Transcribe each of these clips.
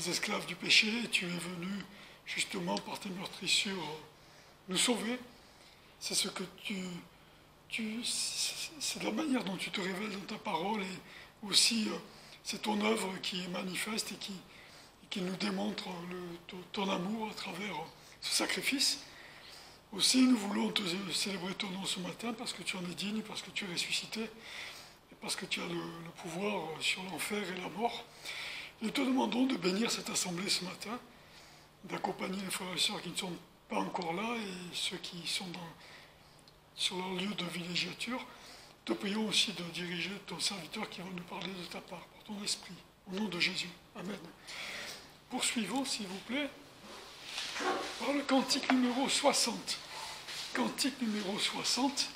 esclaves du péché, et tu es venu justement par tes meurtrissures nous sauver. C'est ce que c'est la manière dont tu te révèles dans ta parole, et aussi c'est ton œuvre qui est manifeste et qui nous démontre ton amour à travers ce sacrifice. Aussi, nous voulons te célébrer ton nom ce matin parce que tu en es digne, parce que tu es ressuscité, et parce que tu as le pouvoir sur l'enfer et la mort. Nous te demandons de bénir cette assemblée ce matin, d'accompagner les frères et sœurs qui ne sont pas encore là et ceux qui sont sur leur lieu de villégiature. Te prions aussi de diriger ton serviteur qui va nous parler de ta part, par ton esprit, au nom de Jésus. Amen. Poursuivons, s'il vous plaît, par le cantique numéro 60. Cantique numéro 60.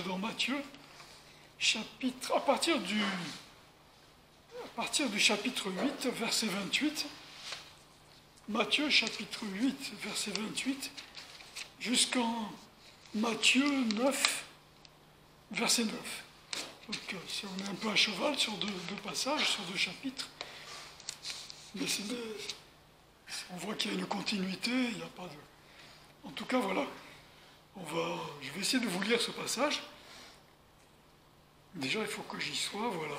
Dans Matthieu, à partir du chapitre 8, verset 28, Matthieu chapitre 8, verset 28, jusqu'en Matthieu 9, verset 9. Donc, si on est un peu à cheval sur deux passages, sur deux chapitres, mais on voit qu'il y a une continuité, il n'y a pas de... En tout cas, voilà. Je vais essayer de vous lire ce passage. Déjà, il faut que j'y sois, voilà.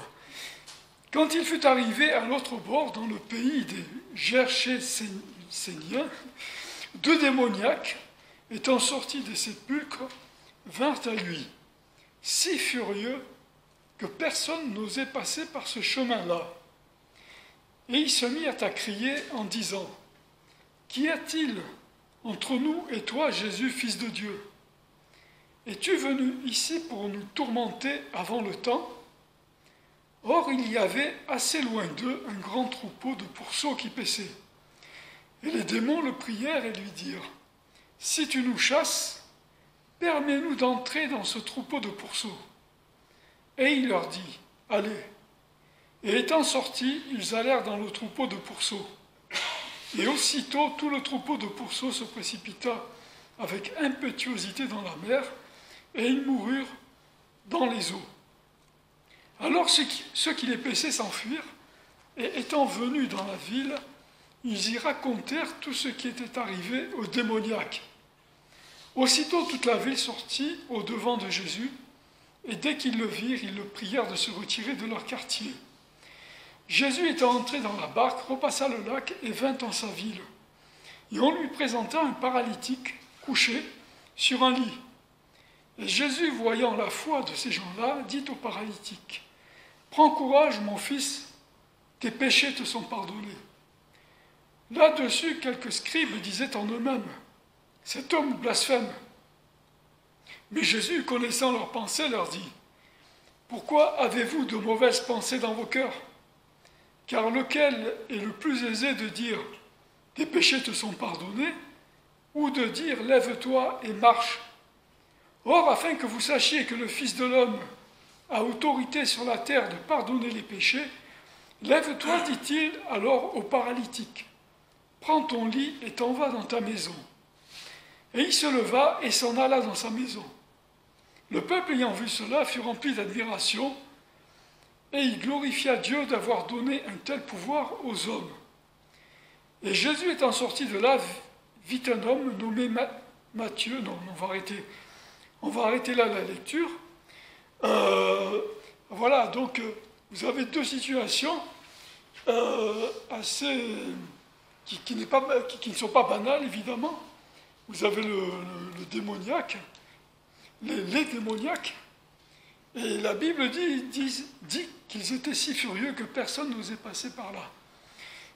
Quand il fut arrivé à l'autre bord, dans le pays des Gergéséniens, deux démoniaques, étant sortis des sépulcres, vinrent à lui, si furieux que personne n'osait passer par ce chemin-là. Et il se mit à crier en disant, « Qu'y a-t-il entre nous et toi, Jésus, Fils de Dieu? Es-tu venu ici pour nous tourmenter avant le temps? » Or, il y avait assez loin d'eux un grand troupeau de pourceaux qui paissaient. Et les démons le prièrent et lui dirent, « Si tu nous chasses, permets-nous d'entrer dans ce troupeau de pourceaux. » Et il leur dit, « Allez. » Et étant sortis, ils allèrent dans le troupeau de pourceaux. Et aussitôt, tout le troupeau de pourceaux se précipita avec impétuosité dans la mer, et ils moururent dans les eaux. Alors ceux qui les paissaient s'enfuirent, et étant venus dans la ville, ils y racontèrent tout ce qui était arrivé au démoniaque. Aussitôt toute la ville sortit au-devant de Jésus, et dès qu'ils le virent, ils le prièrent de se retirer de leur quartier. Jésus étant entré dans la barque, repassa le lac et vint en sa ville. Et on lui présenta un paralytique couché sur un lit. Et Jésus, voyant la foi de ces gens-là, dit au paralytique, « Prends courage, mon fils, tes péchés te sont pardonnés. » Là-dessus, quelques scribes disaient en eux-mêmes, « Cet homme blasphème. » Mais Jésus, connaissant leurs pensées, leur dit, « Pourquoi avez-vous de mauvaises pensées dans vos cœurs ? Car lequel est le plus aisé de dire, « Tes péchés te sont pardonnés » ou de dire, « Lève-toi et marche » ? Or, afin que vous sachiez que le Fils de l'homme a autorité sur la terre de pardonner les péchés, lève-toi, dit-il alors au paralytique. Prends ton lit et t'en vas dans ta maison. Et il se leva et s'en alla dans sa maison. Le peuple ayant vu cela fut rempli d'admiration et il glorifia Dieu d'avoir donné un tel pouvoir aux hommes. Et Jésus étant sorti de là, vit un homme nommé Matthieu. Non, on va arrêter là la lecture. Voilà, donc vous avez deux situations assez qui ne sont pas banales, évidemment. Vous avez le démoniaque, les démoniaques, et la Bible dit qu'ils étaient si furieux que personne n'osait passer par là.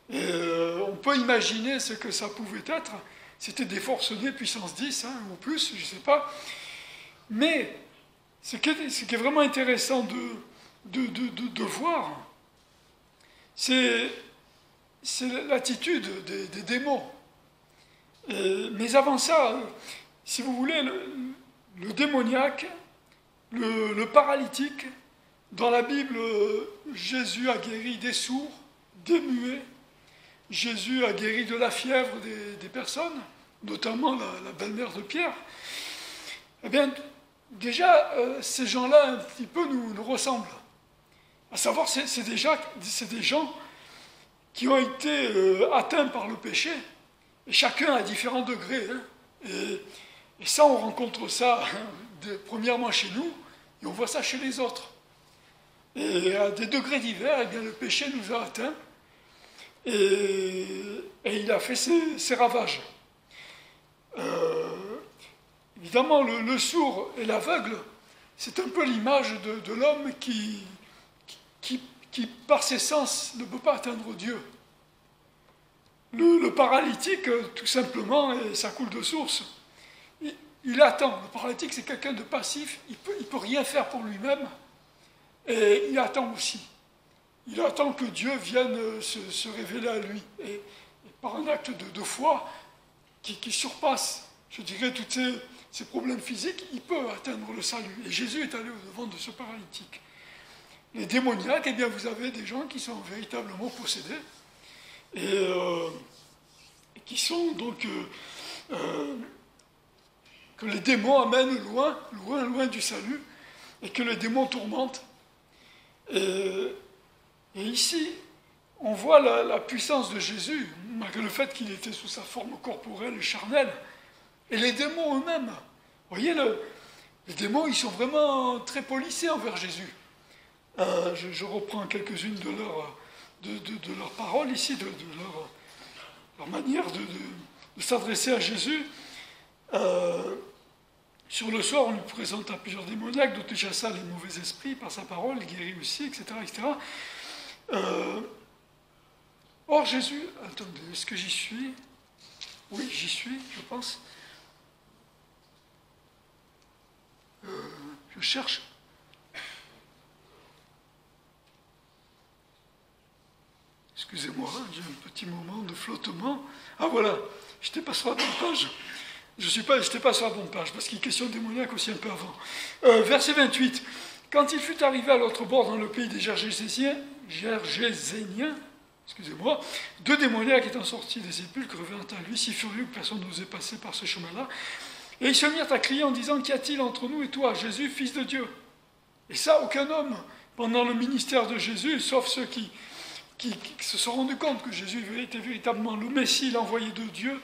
Et on peut imaginer ce que ça pouvait être. C'était des forcenés puissance 10, ou plus, je ne sais pas. Mais ce qui est vraiment intéressant de voir, c'est l'attitude des démons. Mais avant ça, si vous voulez, le démoniaque, le paralytique, dans la Bible, Jésus a guéri des sourds, des muets, Jésus a guéri de la fièvre des personnes, notamment la belle-mère de Pierre. Eh bien, déjà, ces gens-là, un petit peu, nous ressemblent. À savoir, c'est des gens qui ont été atteints par le péché, et chacun à différents degrés. Et ça, on rencontre ça, premièrement chez nous, et on voit ça chez les autres. Et à des degrés divers, eh bien, le péché nous a atteints, et il a fait ses ravages. Évidemment, le sourd et l'aveugle, c'est un peu l'image de l'homme qui, par ses sens, ne peut pas atteindre Dieu. Le paralytique, tout simplement, et ça coule de source, il attend. Le paralytique, c'est quelqu'un de passif, il peut rien faire pour lui-même, et il attend aussi. Il attend que Dieu vienne se révéler à lui, et par un acte de foi qui surpasse, je dirais, tous ces problèmes physiques, il peut atteindre le salut. Et Jésus est allé au-devant de ce paralytique. Les démoniaques, eh bien, vous avez des gens qui sont véritablement possédés, et qui sont donc que les démons amènent loin du salut, et que les démons tourmentent. Et ici, on voit la puissance de Jésus, malgré le fait qu'il était sous sa forme corporelle et charnelle, et les démons eux-mêmes. Vous voyez, les démons, ils sont vraiment très policés envers Jésus. Je reprends quelques-unes de leurs paroles ici, de leur manière de s'adresser à Jésus. Sur le soir, on lui présente à plusieurs démoniaques, dont il chassa les mauvais esprits par sa parole, il guérit aussi, etc. Or, Jésus... Attendez, est-ce que j'y suis? Oui, j'y suis, je pense. Je cherche... Excusez-moi, j'ai un petit moment de flottement. Ah voilà, je n'étais pas sur la bonne page. Je n'étais pas sur la bonne page, parce qu'il est question de démoniaque aussi un peu avant. Verset 28. Quand il fut arrivé à l'autre bord dans le pays des Gergéséniens, excusez-moi, deux démoniaques étant sortis des sépulcres revinrent à lui, si furieux que personne n'osait passer par ce chemin-là. Et ils se mirent à crier en disant, qu'y a-t-il entre nous et toi, Jésus, fils de Dieu? Et ça, aucun homme, pendant le ministère de Jésus, sauf ceux qui qui se sont rendus compte que Jésus était véritablement le Messie, l'envoyé de Dieu,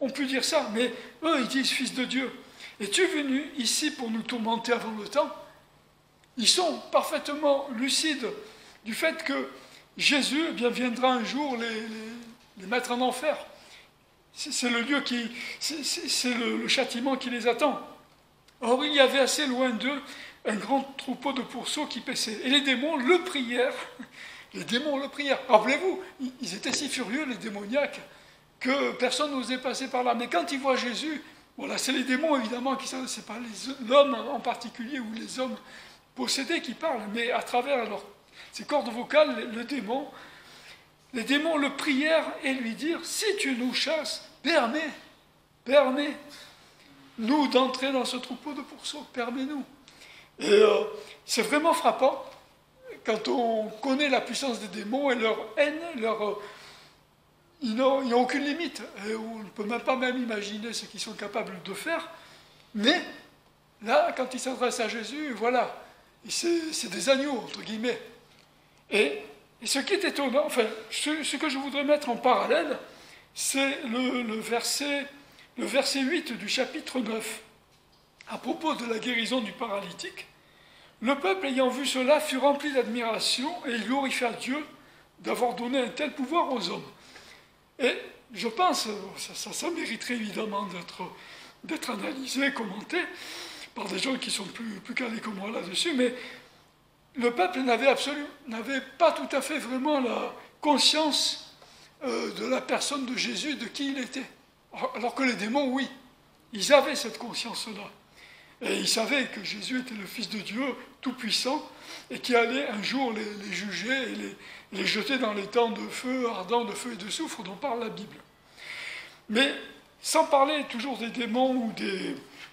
ont pu dire ça, mais eux, ils disent Fils de Dieu. Es-tu venu ici pour nous tourmenter avant le temps? Ils sont parfaitement lucides du fait que Jésus viendra un jour les mettre en enfer. C'est le lieu c'est le châtiment qui les attend. Or, il y avait assez loin d'eux un grand troupeau de pourceaux qui paissaient. Et les démons le prièrent. Les démons le prièrent. Rappelez-vous, ils étaient si furieux, les démoniaques, que personne n'osait passer par là. Mais quand ils voient Jésus, voilà, c'est les démons évidemment qui savent, c'est pas l'homme en particulier ou les hommes possédés qui parlent, mais à travers ces cordes vocales, les démons le prièrent et lui dirent, si tu nous chasses, permets-nous d'entrer dans ce troupeau de pourceaux, permets-nous. Et c'est vraiment frappant quand on connaît la puissance des démons et leur haine, ils n'ont aucune limite. Et on ne peut même pas imaginer ce qu'ils sont capables de faire. Mais là, quand ils s'adressent à Jésus, voilà, c'est des agneaux, entre guillemets. Et ce qui est étonnant, enfin, ce que je voudrais mettre en parallèle, c'est le verset 8 du chapitre 9. À propos de la guérison du paralytique, le peuple ayant vu cela fut rempli d'admiration et il glorifia Dieu d'avoir donné un tel pouvoir aux hommes. Et je pense, ça mériterait évidemment d'être analysé, commenté par des gens qui sont plus calés que moi là-dessus, mais le peuple n'avait pas tout à fait vraiment la conscience de la personne de Jésus, de qui il était. Alors que les démons, oui, ils avaient cette conscience-là. Et ils savaient que Jésus était le Fils de Dieu, tout-puissant, et qui allait un jour les juger et les jeter dans les temps de feu ardent, de feu et de soufre dont parle la Bible. Mais sans parler toujours des démons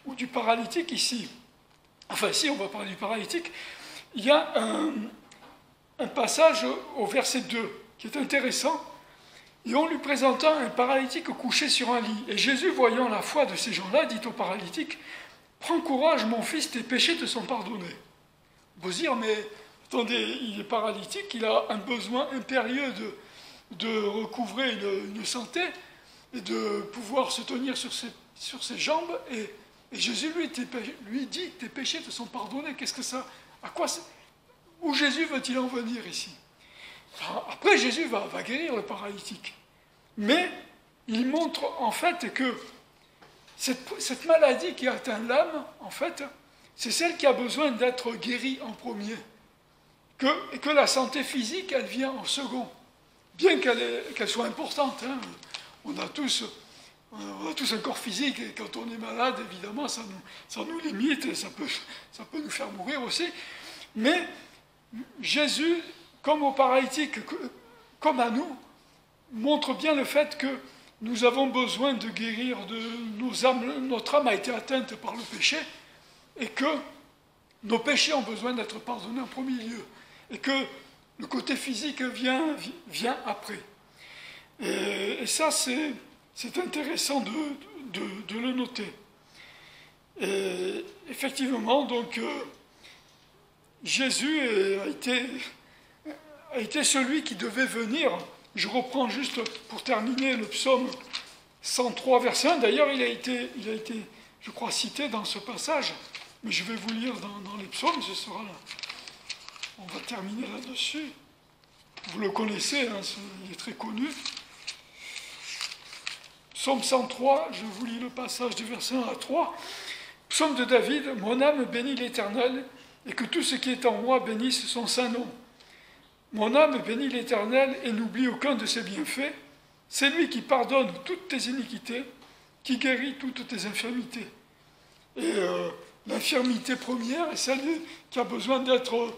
ou du paralytique ici, enfin si on va parler du paralytique, il y a un passage au verset 2 qui est intéressant. Et on lui présenta un paralytique couché sur un lit. Et Jésus, voyant la foi de ces gens-là, dit au paralytique, « Prends courage, mon fils, tes péchés te sont pardonnés. » On peut se dire, mais attendez, il est paralytique, il a un besoin impérieux de recouvrer une santé et de pouvoir se tenir sur ses jambes. Et Jésus lui dit, tes péchés te sont pardonnés. Qu'est-ce que ça... Où Jésus veut-il en venir ici? Après, Jésus va guérir le paralytique. Mais il montre en fait que cette maladie qui atteint l'âme, en fait, c'est celle qui a besoin d'être guérie en premier. Et que la santé physique, elle vient en second. Bien qu'elle soit importante. Hein. On a tous un corps physique et quand on est malade, évidemment, ça nous limite et ça peut nous faire mourir aussi. Mais Jésus, comme au paralytique, comme à nous, montre bien le fait que nous avons besoin de guérir de nos âmes. Notre âme a été atteinte par le péché et que nos péchés ont besoin d'être pardonnés en premier lieu. Et que le côté physique vient après. Et ça, c'est intéressant de le noter. Et effectivement, donc, Jésus a été celui qui devait venir. Je reprends juste pour terminer le psaume 103, verset 1. D'ailleurs, il a été, je crois, cité dans ce passage, mais je vais vous lire dans les psaumes, ce sera là. On va terminer là-dessus. Vous le connaissez, hein, il est très connu. Psaume 103, je vous lis le passage du verset 1 à 3. Psaume de David, « Mon âme bénit l'Éternel, et que tout ce qui est en moi bénisse son saint nom. Mon âme bénit l'Éternel et n'oublie aucun de ses bienfaits. C'est lui qui pardonne toutes tes iniquités, qui guérit toutes tes infirmités. » Et l'infirmité première est celle qui a besoin d'être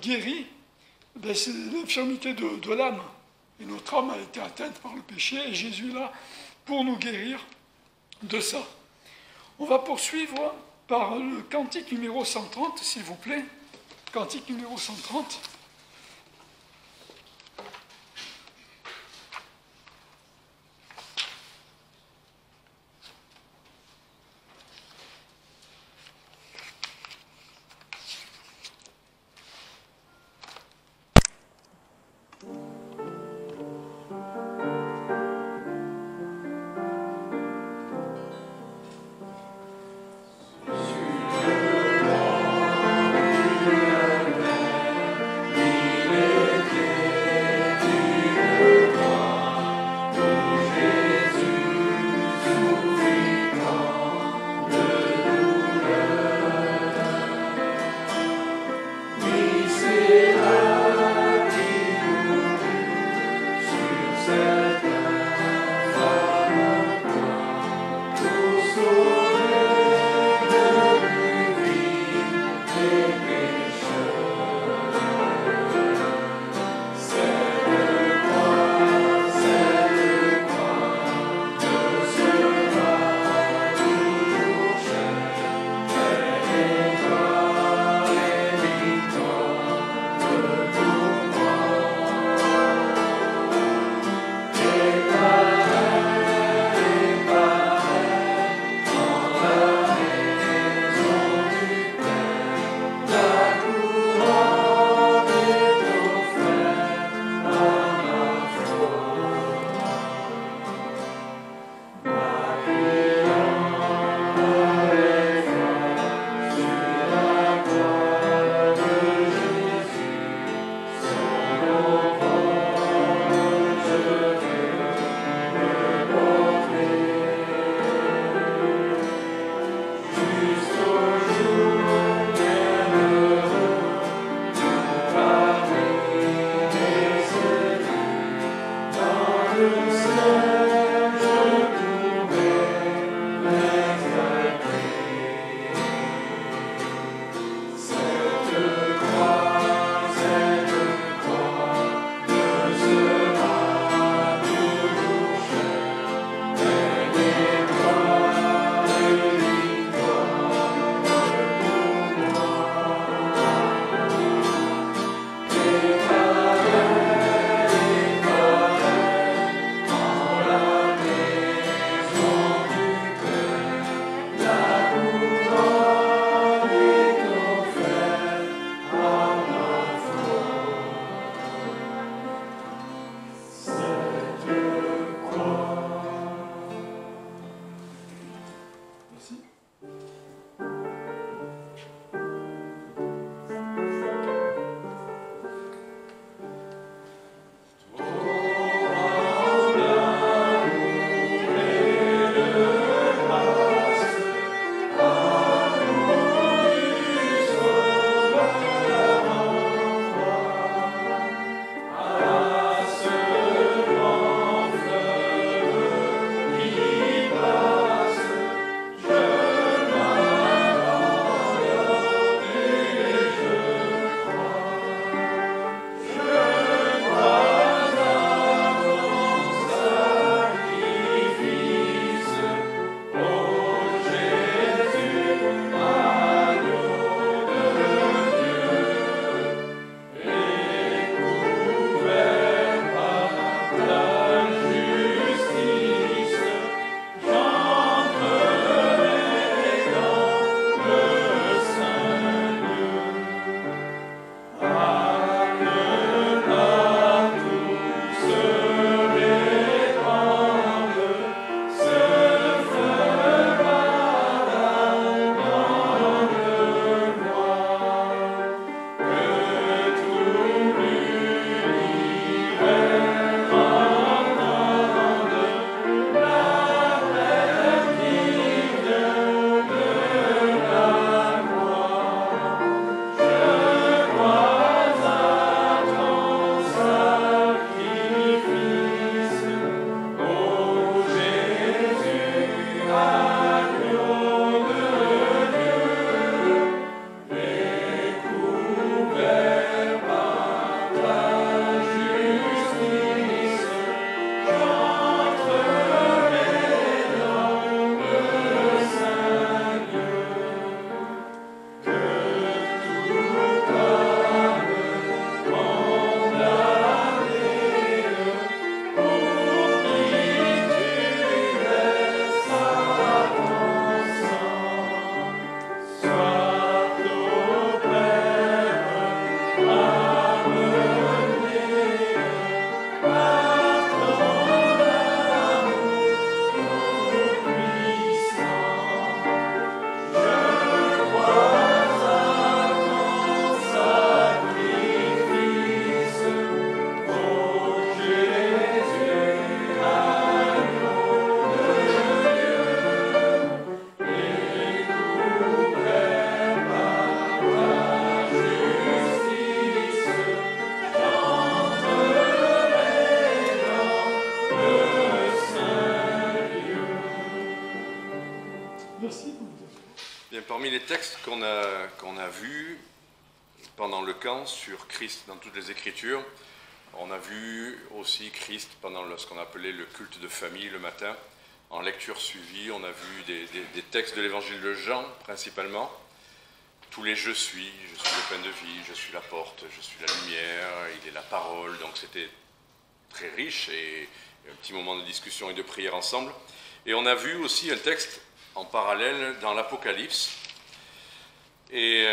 guérie, c'est l'infirmité de l'âme. Et notre âme a été atteinte par le péché et Jésus est là pour nous guérir de ça. On va poursuivre par le cantique numéro 130, s'il vous plaît. Cantique numéro 130. textes qu'on a vus pendant le camp sur Christ dans toutes les Écritures. On a vu aussi Christ pendant ce qu'on appelait le culte de famille le matin. En lecture suivie, on a vu des textes de l'évangile de Jean principalement. Tous les je suis le pain de vie, je suis la porte, je suis la lumière, il est la parole. Donc c'était très riche et un petit moment de discussion et de prière ensemble. Et on a vu aussi un texte en parallèle dans l'Apocalypse. Et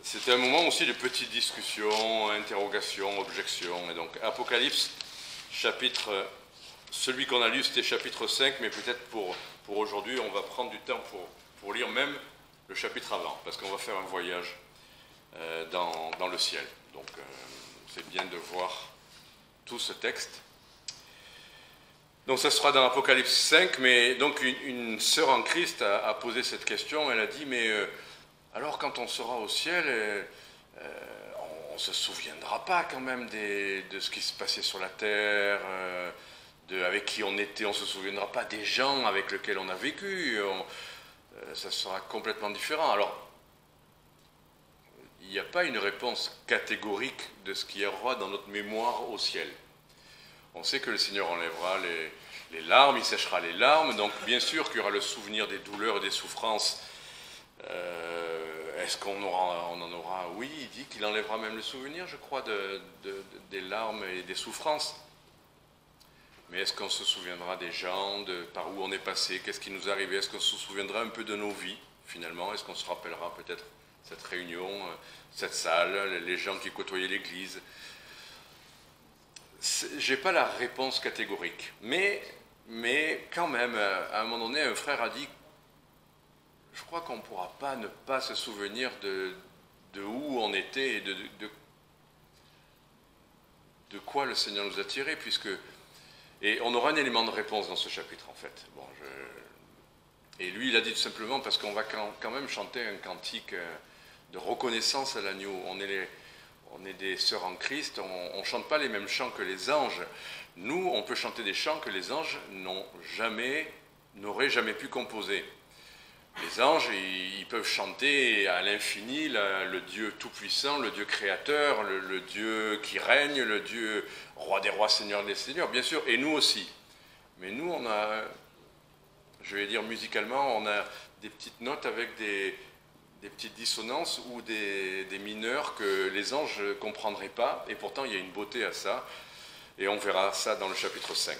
c'était un moment aussi de petites discussions, interrogations, objections. Et donc Apocalypse, celui qu'on a lu c'était chapitre 5, mais peut-être pour aujourd'hui on va prendre du temps pour lire même le chapitre avant, parce qu'on va faire un voyage dans le ciel. Donc c'est bien de voir tout ce texte. Donc ça sera dans Apocalypse 5, mais donc une sœur en Christ a posé cette question, elle a dit, mais alors quand on sera au ciel, on ne se souviendra pas quand même de ce qui se passait sur la terre, avec qui on était, on ne se souviendra pas des gens avec lesquels on a vécu, ça sera complètement différent. Alors, il n'y a pas une réponse catégorique de ce qui aura dans notre mémoire au ciel. On sait que le Seigneur enlèvera les larmes, il séchera les larmes, donc bien sûr qu'il y aura le souvenir des douleurs et des souffrances. Est-ce qu'on en aura? Oui, il dit qu'il enlèvera même le souvenir, je crois, des larmes et des souffrances. Mais est-ce qu'on se souviendra des gens, par où on est passé, qu'est-ce qui nous est arrivé? Est-ce qu'on se souviendra un peu de nos vies, finalement? Est-ce qu'on se rappellera peut-être cette réunion, cette salle, les gens qui côtoyaient l'église? Je n'ai pas la réponse catégorique. Mais quand même, à un moment donné, un frère a dit, je crois qu'on ne pourra pas ne pas se souvenir de où on était et de quoi le Seigneur nous a tirés, et on aura un élément de réponse dans ce chapitre, en fait. Bon, et lui, il a dit tout simplement, parce qu'on va quand même chanter un cantique de reconnaissance à l'agneau. On est des sœurs en Christ, on ne chante pas les mêmes chants que les anges. Nous, on peut chanter des chants que les anges n'auraient jamais pu composer. Les anges, ils peuvent chanter à l'infini le Dieu tout-puissant, le Dieu créateur, le Dieu qui règne, le Dieu roi des rois, seigneur des seigneurs, bien sûr, et nous aussi. Mais nous, on a, je vais dire musicalement, on a des petites notes avec des petites dissonances ou des mineurs que les anges ne comprendraient pas, et pourtant il y a une beauté à ça, et on verra ça dans le chapitre 5.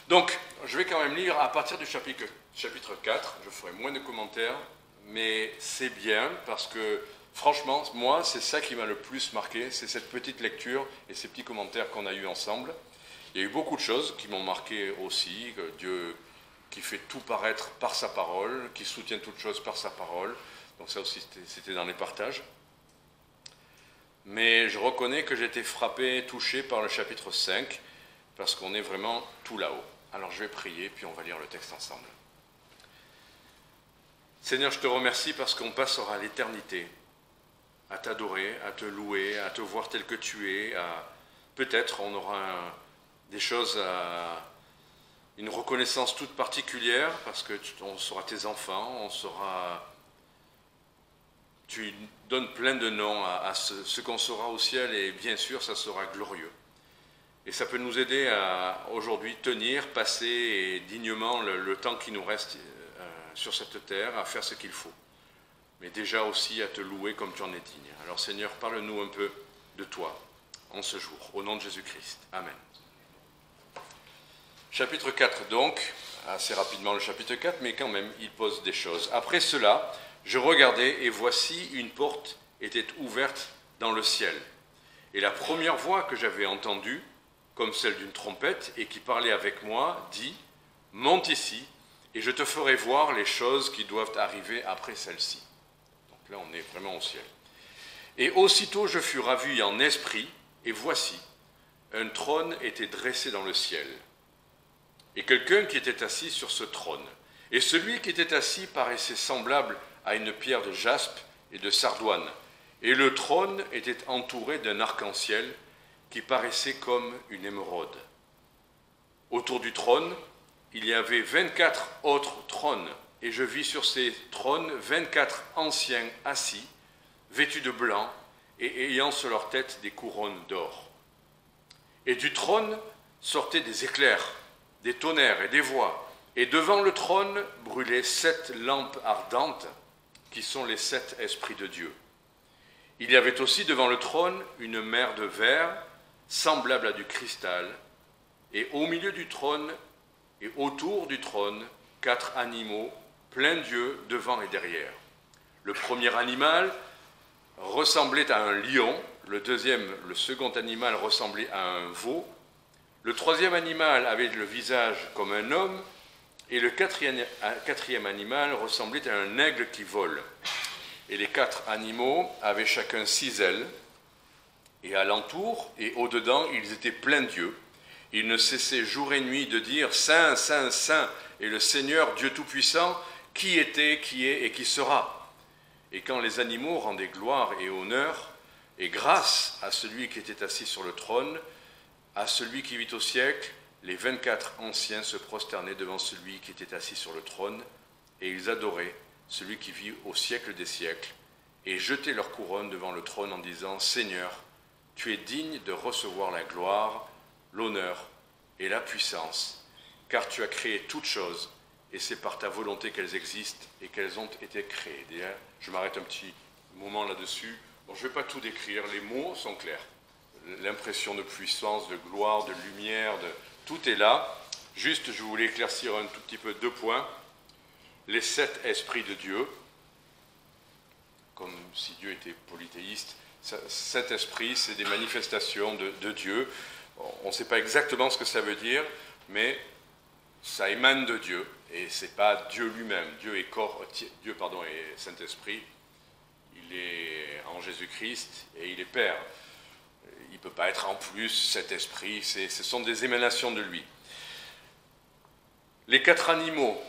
Donc, je vais quand même lire à partir du chapitre 4, je ferai moins de commentaires, mais c'est bien parce que, franchement, moi, c'est ça qui m'a le plus marqué, c'est cette petite lecture et ces petits commentaires qu'on a eus ensemble. Il y a eu beaucoup de choses qui m'ont marqué aussi, que Dieu qui fait tout paraître par sa parole, qui soutient toutes choses par sa parole, donc ça aussi c'était dans les partages. Mais je reconnais que j'ai été frappé, touché par le chapitre 5, parce qu'on est vraiment tout là-haut. Alors je vais prier, puis on va lire le texte ensemble. Seigneur, je te remercie parce qu'on passera l'éternité à t'adorer, à te louer, à te voir tel que tu es. Peut-être on aura des choses, une reconnaissance toute particulière, parce qu'on sera tes enfants, tu donnes plein de noms à ce qu'on sera au ciel, et bien sûr, ça sera glorieux. Et ça peut nous aider à aujourd'hui tenir, passer dignement le temps qui nous reste sur cette terre, à faire ce qu'il faut. Mais déjà aussi à te louer comme tu en es digne. Alors Seigneur, parle-nous un peu de toi en ce jour, au nom de Jésus-Christ. Amen. Chapitre 4 donc, assez rapidement le chapitre 4, mais quand même, il pose des choses. Après cela, je regardais et voici une porte était ouverte dans le ciel. Et la première voix que j'avais entendue, comme celle d'une trompette, et qui parlait avec moi, dit « Monte ici, et je te ferai voir les choses qui doivent arriver après celle-ci. » Donc là, on est vraiment au ciel. Et aussitôt je fus ravi en esprit, et voici, un trône était dressé dans le ciel, et quelqu'un qui était assis sur ce trône. Et celui qui était assis paraissait semblable à une pierre de jaspe et de sardoine, et le trône était entouré d'un arc-en-ciel qui paraissait comme une émeraude. Autour du trône, il y avait 24 autres trônes et je vis sur ces trônes 24 anciens assis, vêtus de blanc, et ayant sur leur tête des couronnes d'or. Et du trône sortaient des éclairs, des tonnerres et des voix, et devant le trône brûlaient 7 lampes ardentes, qui sont les 7 esprits de Dieu. Il y avait aussi devant le trône une mer de verre, semblable à du cristal, et au milieu du trône et autour du trône, 4 animaux, pleins d'yeux devant et derrière. Le premier animal ressemblait à un lion, le second animal ressemblait à un veau, le troisième animal avait le visage comme un homme, et le quatrième animal ressemblait à un aigle qui vole. Et les 4 animaux avaient chacun 6 ailes, et alentour et au-dedans, ils étaient pleins d'yeux. Ils ne cessaient jour et nuit de dire « Saint, Saint, Saint est le Seigneur Dieu Tout-Puissant, qui était, qui est et qui sera ?» Et quand les animaux rendaient gloire et honneur et grâce à celui qui était assis sur le trône, à celui qui vit au siècle, les 24 anciens se prosternaient devant celui qui était assis sur le trône, et ils adoraient celui qui vit au siècle des siècles, et jetaient leur couronne devant le trône en disant « Seigneur, tu es digne de recevoir la gloire, l'honneur et la puissance, car tu as créé toutes choses, et c'est par ta volonté qu'elles existent et qu'elles ont été créées. » D'ailleurs, je m'arrête un petit moment là-dessus. Bon, je ne vais pas tout décrire, les mots sont clairs. L'impression de puissance, de gloire, de lumière, tout est là. Juste, je voulais éclaircir un tout petit peu 2 points. Les 7 esprits de Dieu, comme si Dieu était polythéiste, 7 esprits, c'est des manifestations de Dieu. On ne sait pas exactement ce que ça veut dire, mais ça émane de Dieu, et ce n'est pas Dieu lui-même. Dieu est Saint-Esprit, il est en Jésus-Christ, et il est Père. Il ne peut pas être en plus cet esprit, ce sont des émanations de lui. Les 4 animaux,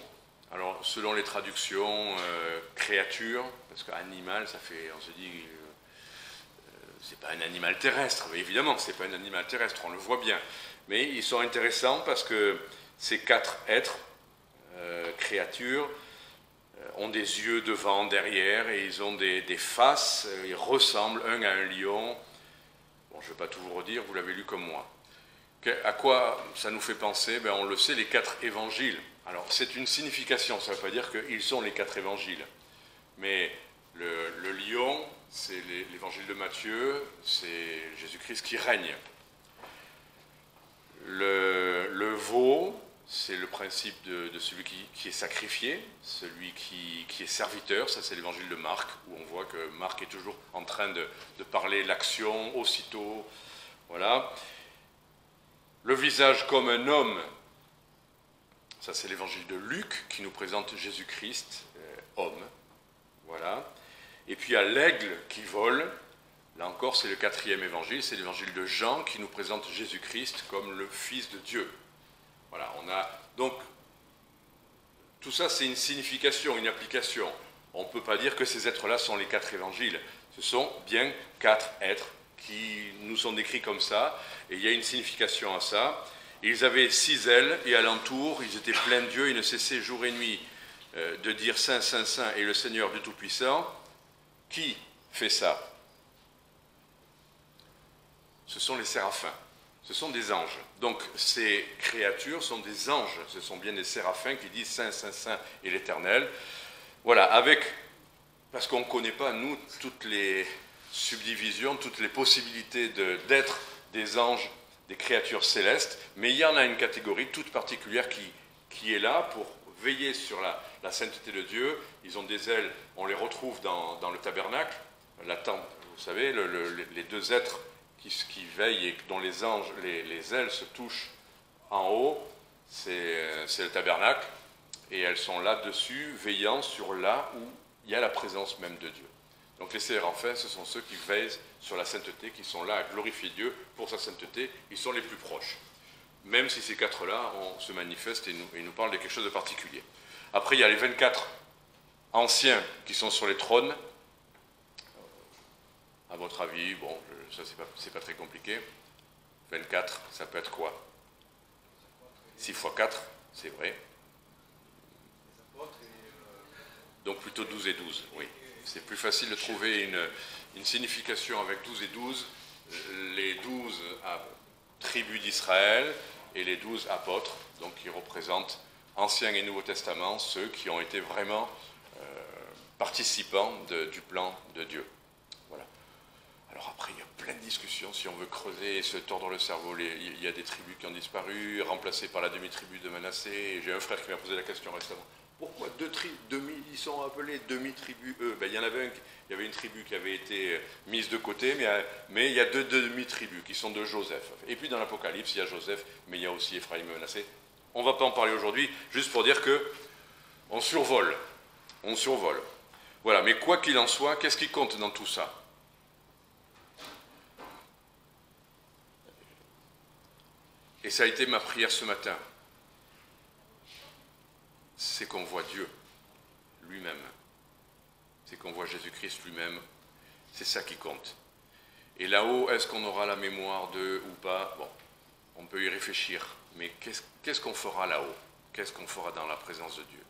alors selon les traductions, créatures, parce qu'animal, ça fait, on se dit, c'est pas un animal terrestre, mais évidemment c'est pas un animal terrestre, on le voit bien. Mais ils sont intéressants parce que ces 4 êtres, créatures, ont des yeux devant, derrière, et ils ont des faces, ils ressemblent un à un lion. Bon, je ne vais pas tout vous redire, vous l'avez lu comme moi. À quoi ça nous fait penser? On le sait, les 4 évangiles. Alors, c'est une signification, ça ne veut pas dire qu'ils sont les 4 évangiles. Mais le lion, c'est l'évangile de Matthieu, c'est Jésus-Christ qui règne. Le veau, c'est le principe de celui qui est sacrifié, celui qui est serviteur, ça c'est l'évangile de Marc, où on voit que Marc est toujours en train de parler l'action aussitôt. Voilà. Le visage comme un homme, ça c'est l'évangile de Luc, qui nous présente Jésus-Christ, homme. Voilà. Et puis il y a l'aigle qui vole, là encore c'est le 4e évangile, c'est l'évangile de Jean, qui nous présente Jésus-Christ comme le Fils de Dieu. Voilà, on a donc tout ça, c'est une signification, une application. On ne peut pas dire que ces êtres-là sont les 4 évangiles. Ce sont bien 4 êtres qui nous sont décrits comme ça, et il y a une signification à ça. Ils avaient 6 ailes, et alentour, ils étaient pleins d'yeux, ils ne cessaient jour et nuit de dire Saint, Saint, Saint est le Seigneur du Tout-Puissant. Qui fait ça? Ce sont les séraphins. Ce sont des anges. Donc ces créatures sont des anges. Ce sont bien des séraphins qui disent Saint, Saint, Saint est l'Éternel. Voilà, parce qu'on ne connaît pas, nous, toutes les subdivisions, toutes les possibilités d'être des anges, des créatures célestes, mais il y en a une catégorie toute particulière qui est là pour veiller sur la sainteté de Dieu. Ils ont des ailes, on les retrouve dans le tabernacle, la tente, vous savez, les 2 êtres qui veillent et dont les anges, les ailes se touchent en haut, c'est le tabernacle, et elles sont là-dessus, veillant sur là où il y a la présence même de Dieu. Donc les séraphins, ce sont ceux qui veillent sur la sainteté, qui sont là à glorifier Dieu pour sa sainteté, ils sont les plus proches. Même si ces 4-là se manifestent et nous parlent de quelque chose de particulier. Après, il y a les 24 anciens qui sont sur les trônes. À votre avis, bon, ça c'est pas très compliqué. 24, ça peut être quoi? 6 fois 4, c'est vrai. Donc plutôt 12 et 12, oui. C'est plus facile de trouver une signification avec 12 et 12. Les 12 tribus d'Israël et les 12 apôtres, donc qui représentent Ancien et Nouveau Testament, ceux qui ont été vraiment participants du plan de Dieu. Voilà. Alors après, il y a plein de discussions, si on veut creuser et se tordre le cerveau. Il y a des tribus qui ont disparu, remplacées par la demi-tribu de Manassé. J'ai un frère qui m'a posé la question récemment. Pourquoi ils sont appelés demi-tribus, eux? Il y avait une tribu qui avait été mise de côté, mais il y a deux demi-tribus qui sont de Joseph. Et puis dans l'Apocalypse, il y a Joseph, mais il y a aussi Ephraim et Manassé. On ne va pas en parler aujourd'hui, juste pour dire que on survole. Voilà, mais quoi qu'il en soit, qu'est-ce qui compte dans tout ça? Et ça a été ma prière ce matin. C'est qu'on voit Dieu lui-même. C'est qu'on voit Jésus-Christ lui-même. C'est ça qui compte. Et là-haut, est-ce qu'on aura la mémoire d'eux ou pas? Bon, on peut y réfléchir. Mais qu'est-ce qu'on fera là-haut? Qu'est-ce qu'on fera dans la présence de Dieu?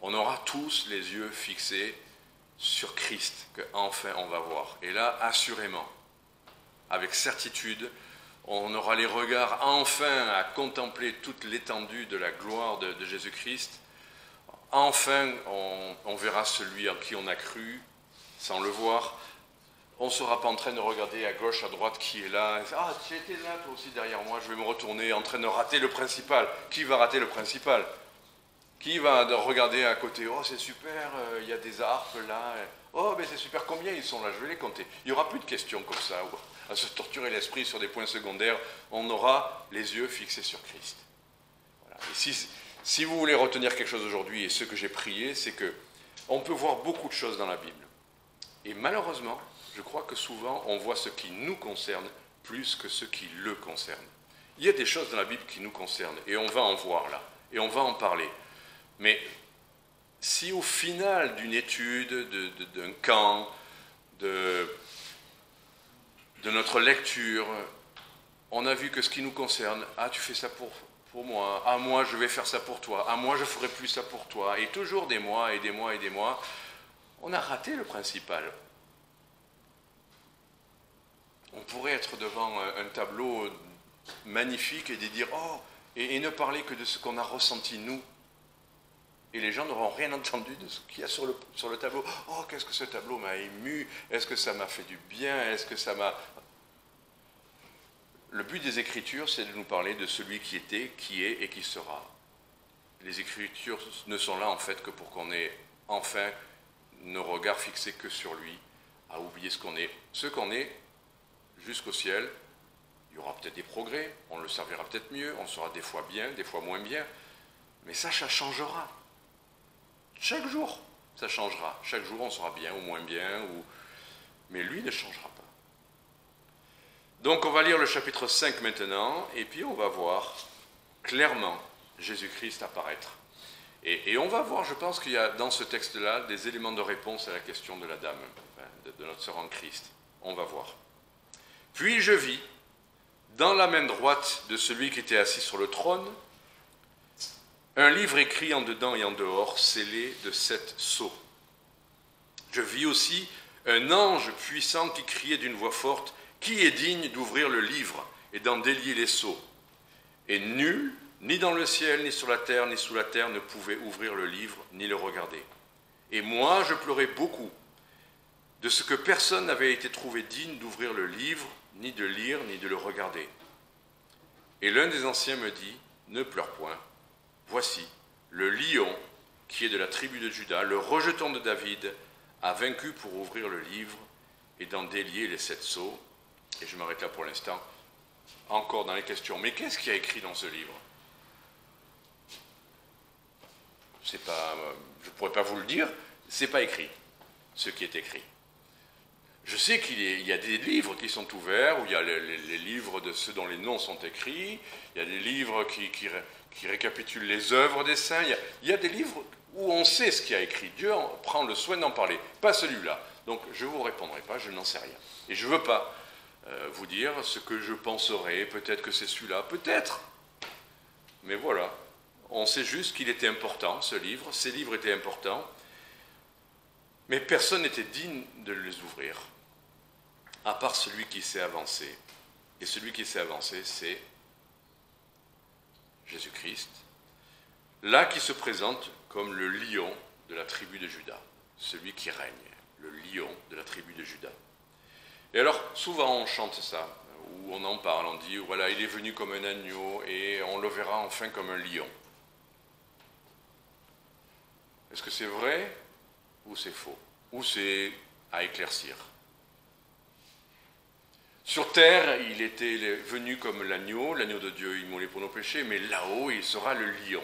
On aura tous les yeux fixés sur Christ, qu'enfin on va voir. Et là, assurément, avec certitude, on aura les regards enfin à contempler toute l'étendue de la gloire de Jésus-Christ. Enfin, on verra celui en qui on a cru, sans le voir. On ne sera pas en train de regarder à gauche, à droite qui est là. Ah, tu étais là, toi aussi, derrière moi, je vais me retourner, en train de rater le principal. Qui va rater le principal? Qui va regarder à côté? Oh, c'est super, il y a des harpes là. Oh, mais c'est super, combien ils sont là? Je vais les compter. Il n'y aura plus de questions comme ça, à se torturer l'esprit sur des points secondaires. On aura les yeux fixés sur Christ. Voilà. Et si vous voulez retenir quelque chose aujourd'hui, et ce que j'ai prié, c'est que on peut voir beaucoup de choses dans la Bible. Et malheureusement, je crois que souvent, on voit ce qui nous concerne plus que ce qui le concerne. Il y a des choses dans la Bible qui nous concernent, et on va en voir là, et on va en parler. Mais si au final d'une étude, d'un camp, de notre lecture, on a vu que ce qui nous concerne, ah, tu fais ça pour moi, ah, moi je vais faire ça pour toi, ah, moi je ferai plus ça pour toi, et toujours des mois et des mois et des mois, on a raté le principal. On pourrait être devant un tableau magnifique et de dire, oh, et ne parler que de ce qu'on a ressenti nous. Et les gens n'auront rien entendu de ce qu'il y a sur le tableau. Oh, qu'est-ce que ce tableau m'a ému? Est-ce que ça m'a fait du bien? Est-ce que ça m'a... Le but des Écritures, c'est de nous parler de celui qui était, qui est et qui sera. Les Écritures ne sont là, en fait, que pour qu'on ait enfin nos regards fixés que sur lui, à oublier ce qu'on est. Ce qu'on est, jusqu'au ciel, il y aura peut-être des progrès, on le servira peut-être mieux, on sera des fois bien, des fois moins bien, mais ça changera. Chaque jour, ça changera. Chaque jour, on sera bien ou moins bien, mais lui ne changera pas. Donc, on va lire le chapitre 5 maintenant, et puis on va voir clairement Jésus-Christ apparaître. Et on va voir, je pense qu'il y a dans ce texte-là des éléments de réponse à la question de la dame, de notre sœur en Christ. On va voir. Puis je vis, dans la main droite de celui qui était assis sur le trône, un livre écrit en dedans et en dehors, scellé de 7 sceaux. Je vis aussi un ange puissant qui criait d'une voix forte, « Qui est digne d'ouvrir le livre et d'en délier les sceaux ?» Et nul, ni dans le ciel, ni sur la terre, ni sous la terre, ne pouvait ouvrir le livre, ni le regarder. Et moi, je pleurais beaucoup, de ce que personne n'avait été trouvé digne d'ouvrir le livre, ni de lire, ni de le regarder. Et l'un des anciens me dit, « Ne pleure point. Voici, le lion, qui est de la tribu de Juda, le rejeton de David, a vaincu pour ouvrir le livre et d'en délier les 7 sceaux. » Et je m'arrête là pour l'instant, encore dans les questions. Mais qu'est-ce qu'il y a écrit dans ce livre? Je ne pourrais pas vous le dire, c'est pas écrit, ce qui est écrit. Je sais qu'il y a des livres qui sont ouverts, où il y a les livres de ceux dont les noms sont écrits, il y a des livres qui récapitulent les œuvres des saints, il y a des livres où on sait ce qu'il y a écrit. Dieu prend le soin d'en parler, pas celui-là. Donc je ne vous répondrai pas, je n'en sais rien. Et je ne veux pas vous dire ce que je penserais, peut-être que c'est celui-là, peut-être. Mais voilà, on sait juste qu'il était important, ce livre, ces livres étaient importants. Mais personne n'était digne de les ouvrir, à part celui qui s'est avancé. Et celui qui s'est avancé, c'est Jésus-Christ, là qui se présente comme le lion de la tribu de Juda, celui qui règne, le lion de la tribu de Juda. Et alors, souvent on chante ça, ou on en parle, on dit, voilà, il est venu comme un agneau, et on le verra enfin comme un lion. Est-ce que c'est vrai, ou c'est faux, ou c'est à éclaircir? Sur terre, il était venu comme l'agneau de Dieu immolé pour nos péchés, mais là-haut, il sera le lion.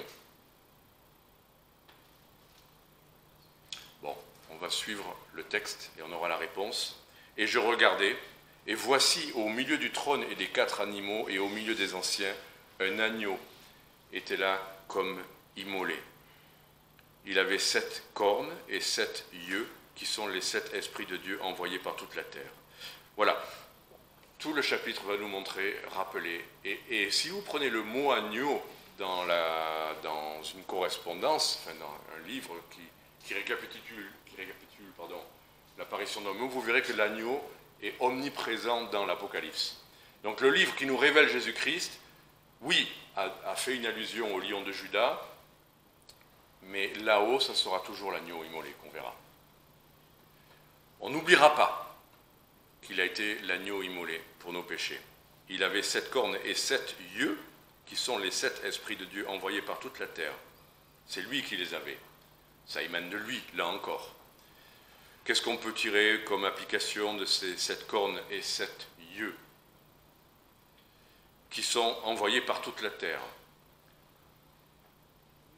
Bon, on va suivre le texte et on aura la réponse. Et je regardais, et voici au milieu du trône et des 4 animaux, et au milieu des anciens, un agneau était là comme immolé. Il avait 7 cornes et 7 yeux, qui sont les 7 esprits de Dieu envoyés par toute la terre. Voilà. Tout le chapitre va nous montrer, rappeler. Et si vous prenez le mot agneau dans une correspondance, enfin dans un livre qui récapitule l'apparition d'un mot, vous verrez que l'agneau est omniprésent dans l'Apocalypse. Donc le livre qui nous révèle Jésus-Christ, oui, a fait une allusion au lion de Juda, mais là-haut, ça sera toujours l'agneau immolé qu'on verra. On n'oubliera pas qu'il a été l'agneau immolé pour nos péchés. Il avait 7 cornes et 7 yeux, qui sont les 7 esprits de Dieu envoyés par toute la terre. C'est lui qui les avait. Ça émane de lui, là encore. Qu'est-ce qu'on peut tirer comme application de ces 7 cornes et 7 yeux, qui sont envoyés par toute la terre?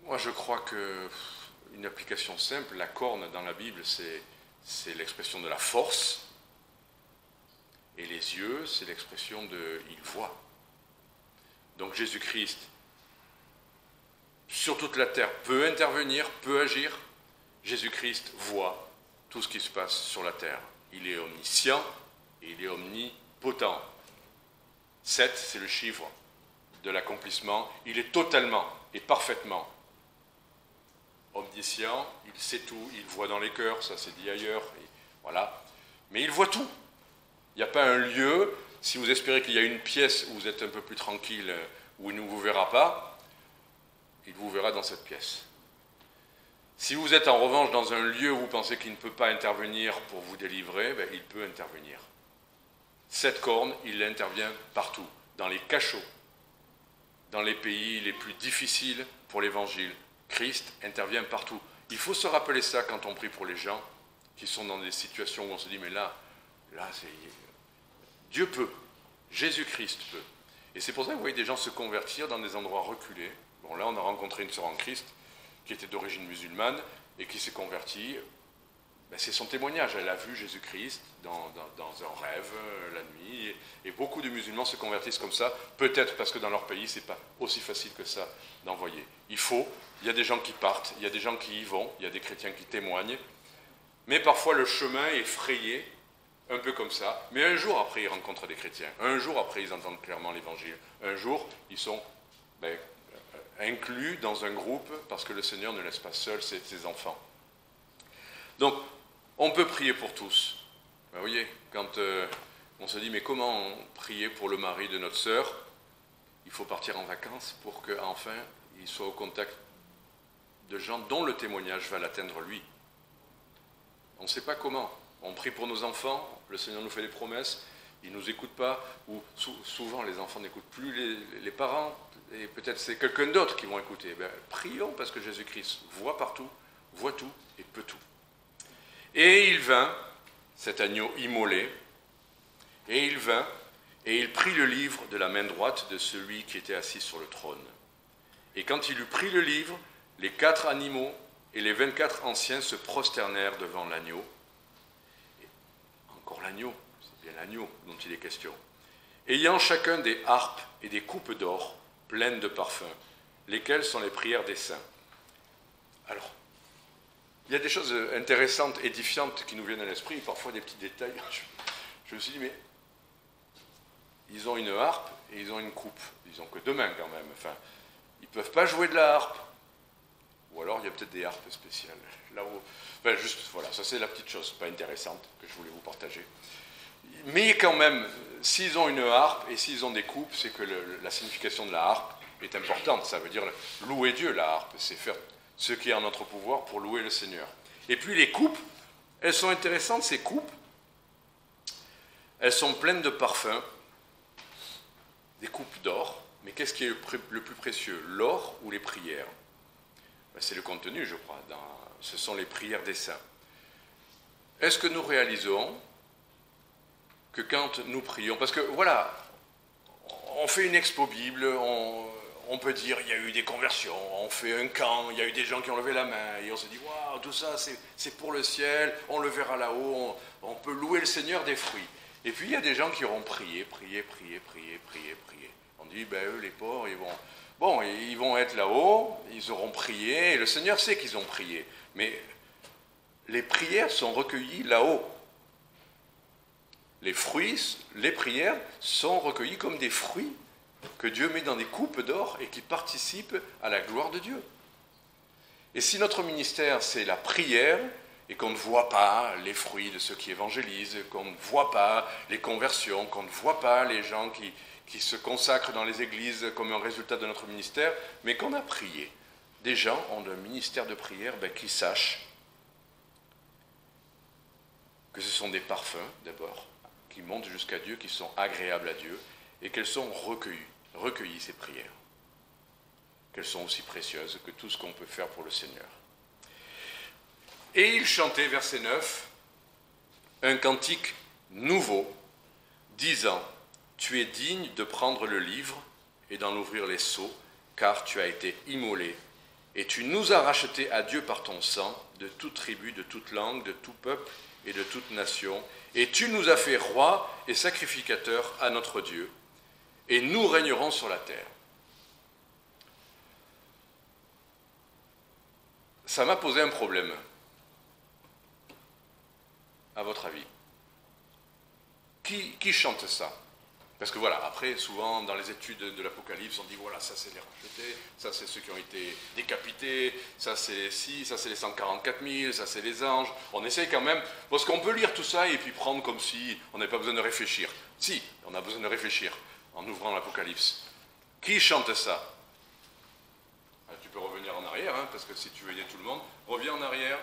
Moi, je crois qu'une application simple, la corne dans la Bible, c'est l'expression de la force. Et les yeux, c'est l'expression de « il voit ». Donc Jésus-Christ, sur toute la terre, peut intervenir, peut agir. Jésus-Christ voit tout ce qui se passe sur la terre. Il est omniscient et il est omnipotent. 7, c'est le chiffre de l'accomplissement. Il est totalement et parfaitement omniscient. Il sait tout, il voit dans les cœurs, ça c'est dit ailleurs. Et voilà. Mais il voit tout. Il n'y a pas un lieu, si vous espérez qu'il y a une pièce où vous êtes un peu plus tranquille, où il ne vous verra pas, il vous verra dans cette pièce. Si vous êtes en revanche dans un lieu où vous pensez qu'il ne peut pas intervenir pour vous délivrer, ben, il peut intervenir. 7 cornes, il intervient partout, dans les cachots, dans les pays les plus difficiles pour l'évangile. Christ intervient partout. Il faut se rappeler ça quand on prie pour les gens qui sont dans des situations où on se dit, mais là c'est... Dieu peut, Jésus-Christ peut. Et c'est pour ça que vous voyez des gens se convertir dans des endroits reculés. Bon, là, on a rencontré une sœur en Christ qui était d'origine musulmane et qui s'est convertie. Ben, c'est son témoignage. Elle a vu Jésus-Christ dans un rêve la nuit. Et beaucoup de musulmans se convertissent comme ça, peut-être parce que dans leur pays, ce n'est pas aussi facile que ça d'envoyer. Il y a des gens qui partent, il y a des gens qui y vont, il y a des chrétiens qui témoignent. Mais parfois, le chemin est frayé, un peu comme ça, mais un jour après, ils rencontrent des chrétiens. Un jour après, ils entendent clairement l'évangile. Un jour, ils sont inclus dans un groupe parce que le Seigneur ne laisse pas seuls ses enfants. Donc, on peut prier pour tous. Ben, vous voyez, quand on se dit, mais comment prier pour le mari de notre sœur? Il faut partir en vacances pour qu'enfin, il soit au contact de gens dont le témoignage va l'atteindre lui. On ne sait pas comment. On prie pour nos enfants, le Seigneur nous fait des promesses, ils ne nous écoutent pas, ou souvent les enfants n'écoutent plus les parents, et peut-être c'est quelqu'un d'autre qui vont écouter. Ben, prions parce que Jésus-Christ voit partout, voit tout et peut tout. Et il vint, cet agneau immolé, et il vint, et il prit le livre de la main droite de celui qui était assis sur le trône. Et quand il eut pris le livre, les 4 animaux et les 24 anciens se prosternèrent devant l'agneau. Encore l'agneau, c'est bien l'agneau dont il est question. Ayant chacun des harpes et des coupes d'or pleines de parfums, lesquelles sont les prières des saints. Alors, il y a des choses intéressantes, édifiantes qui nous viennent à l'esprit, parfois des petits détails. Je me suis dit, mais ils ont une harpe et ils ont une coupe. Ils n'ont que 2 mains quand même. Enfin, ils ne peuvent pas jouer de la harpe. Ou alors il y a peut-être des harpes spéciales. Là-haut. Enfin, juste, voilà, ça c'est la petite chose pas intéressante que je voulais vous partager. Mais quand même, s'ils ont une harpe et s'ils ont des coupes, c'est que la signification de la harpe est importante. Ça veut dire louer Dieu, la harpe. C'est faire ce qui est en notre pouvoir pour louer le Seigneur. Et puis les coupes, elles sont intéressantes, ces coupes. Elles sont pleines de parfums, des coupes d'or. Mais qu'est-ce qui est le plus précieux, l'or ou les prières? C'est le contenu, je crois. Ce sont les prières des saints. Est-ce que nous réalisons que quand nous prions, parce que voilà, on fait une expo Bible, on peut dire il y a eu des conversions, on fait un camp, il y a eu des gens qui ont levé la main, et on se dit waouh, tout ça c'est pour le ciel, on le verra là-haut, on peut louer le Seigneur des fruits. Et puis il y a des gens qui auront prié. On dit ben eux les pauvres, ils vont être là-haut, ils auront prié, et le Seigneur sait qu'ils ont prié, mais les prières sont recueillies là-haut. Les fruits, les prières sont recueillies comme des fruits que Dieu met dans des coupes d'or et qui participent à la gloire de Dieu. Et si notre ministère, c'est la prière, et qu'on ne voit pas les fruits de ceux qui évangélisent, qu'on ne voit pas les conversions, qu'on ne voit pas les gens qui se consacrent dans les églises comme un résultat de notre ministère, mais qu'on a prié. Des gens ont un ministère de prière qui sachent que ce sont des parfums, d'abord, qui montent jusqu'à Dieu, qui sont agréables à Dieu, et qu'elles sont recueillies ces prières. Qu'elles sont aussi précieuses que tout ce qu'on peut faire pour le Seigneur. Et il chantait, verset 9, un cantique nouveau, disant, « Tu es digne de prendre le livre et d'en ouvrir les sceaux, car tu as été immolé, et tu nous as rachetés à Dieu par ton sang, de toute tribu, de toute langue, de tout peuple et de toute nation, et tu nous as fait rois et sacrificateurs à notre Dieu, et nous régnerons sur la terre. » Ça m'a posé un problème. À votre avis, qui chante ça? Parce que voilà, après, souvent, dans les études de l'Apocalypse, on dit, voilà, ça c'est les rachetés, ça c'est ceux qui ont été décapités, ça c'est ça c'est les 144 000, ça c'est les anges. On essaye quand même, parce qu'on peut lire tout ça et puis prendre comme si on n'avait pas besoin de réfléchir. Si, on a besoin de réfléchir en ouvrant l'Apocalypse. Qui chante ça? Tu peux revenir en arrière, parce que si tu veux aider tout le monde, reviens en arrière.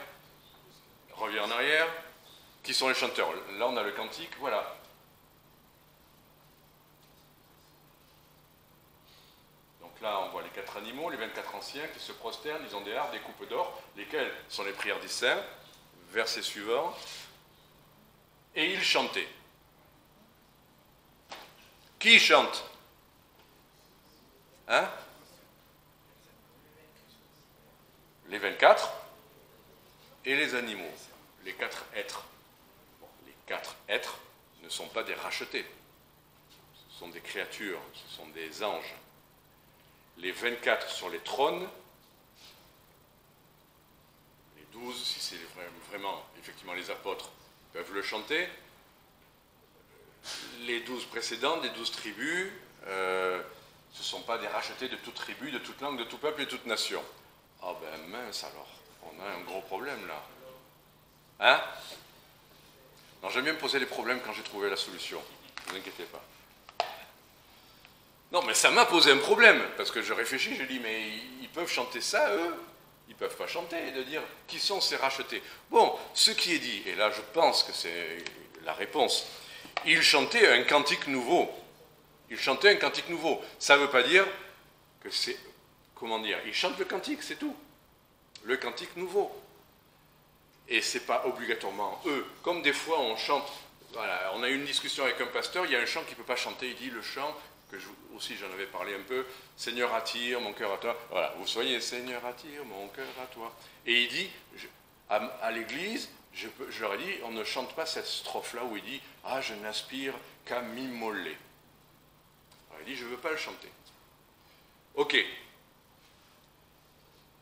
Reviens en arrière. Qui sont les chanteurs? Là, on a le cantique, voilà. Donc là, on voit les 4 animaux, les 24 anciens qui se prosternent, ils ont des harpes, des coupes d'or, lesquelles sont les prières des saints. Verset suivant. Et ils chantaient. Qui chante? Les 24 et les animaux, les 4 êtres. Les 4 êtres ne sont pas des rachetés, ce sont des créatures, ce sont des anges. Les 24 sur les trônes, les 12, si c'est vraiment effectivement les apôtres, peuvent le chanter. Les 12 précédentes, les 12 tribus, ce ne sont pas des rachetés de toute tribu, de toute langue, de tout peuple et de toute nation. Ah ben mince alors, on a un gros problème là. Non, j'aime bien me poser les problèmes quand j'ai trouvé la solution, ne vous inquiétez pas. Non, mais ça m'a posé un problème, parce que je réfléchis, je dis, mais ils peuvent chanter ça, eux? Ils ne peuvent pas chanter, de dire, qui sont ces rachetés? Bon, ce qui est dit, et là je pense que c'est la réponse, ils chantaient un cantique nouveau. Ils chantaient un cantique nouveau. Ça ne veut pas dire que c'est... Comment dire? Ils chantent le cantique, c'est tout. Le cantique nouveau. Et ce n'est pas obligatoirement eux. Comme des fois on chante, voilà, on a eu une discussion avec un pasteur, il y a un chant qu'il ne peut pas chanter, il dit le chant, que aussi j'en avais parlé un peu, Seigneur attire mon cœur à toi. Voilà, vous soyez Seigneur attire mon cœur à toi. Et il dit, à l'église, je leur ai dit, on ne chante pas cette strophe-là où il dit, ah je n'aspire qu'à m'immoler. Alors il dit, je ne veux pas le chanter. Ok.